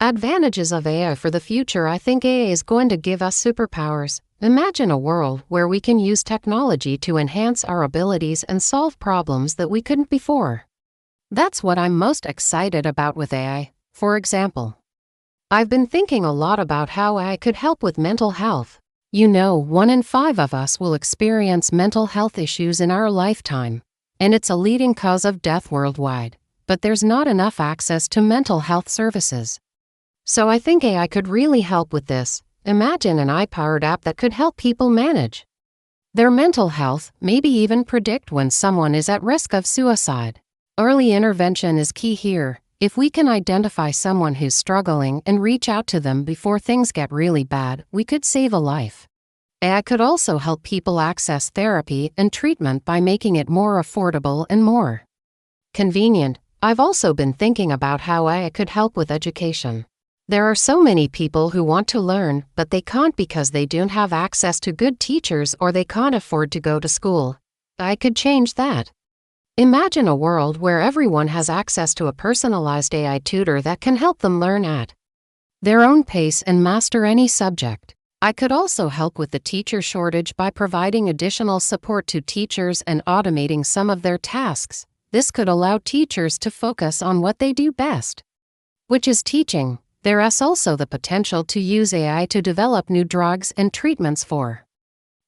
Advantages of AI for the future. I think AI is going to give us superpowers. Imagine a world where we can use technology to enhance our abilities and solve problems that we couldn't before. That's what I'm most excited about with AI. For example, I've been thinking a lot about how AI could help with mental health. 1 in 5 of us will experience mental health issues in our lifetime, and it's a leading cause of death worldwide. But there's not enough access to mental health services. So I think AI could really help with this. Imagine an AI-powered app that could help people manage their mental health, maybe even predict when someone is at risk of suicide. Early intervention is key here. If we can identify someone who's struggling and reach out to them before things get really bad, we could save a life. AI could also help people access therapy and treatment by making it more affordable and more convenient. I've also been thinking about how AI could help with education. There are so many people who want to learn, but they can't because they don't have access to good teachers or they can't afford to go to school. AI could change that. Imagine a world where everyone has access to a personalized AI tutor that can help them learn at their own pace and master any subject. I could also help with the teacher shortage by providing additional support to teachers and automating some of their tasks. This could allow teachers to focus on what they do best, which is teaching. There is also the potential to use AI to develop new drugs and treatments for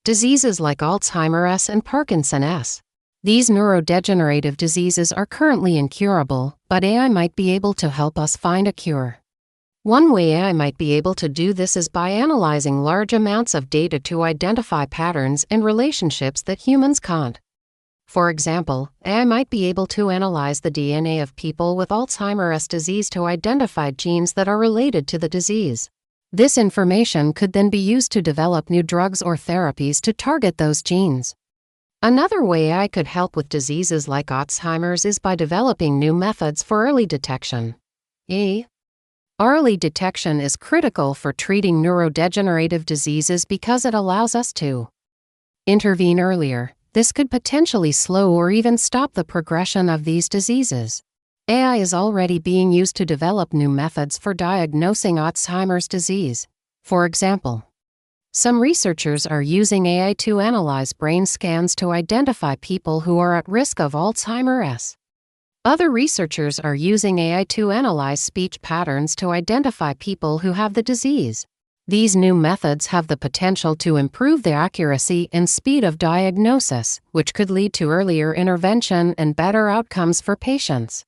diseases like Alzheimer's and Parkinson's. These neurodegenerative diseases are currently incurable, but AI might be able to help us find a cure. One way AI might be able to do this is by analyzing large amounts of data to identify patterns and relationships that humans can't. For example, AI might be able to analyze the DNA of people with Alzheimer's disease to identify genes that are related to the disease. This information could then be used to develop new drugs or therapies to target those genes. Another way AI could help with diseases like Alzheimer's is by developing new methods for early detection. Early detection is critical for treating neurodegenerative diseases because it allows us to intervene earlier. This could potentially slow or even stop the progression of these diseases. AI is already being used to develop new methods for diagnosing Alzheimer's disease. For example, some researchers are using AI to analyze brain scans to identify people who are at risk of Alzheimer's. Other researchers are using AI to analyze speech patterns to identify people who have the disease. These new methods have the potential to improve the accuracy and speed of diagnosis, which could lead to earlier intervention and better outcomes for patients.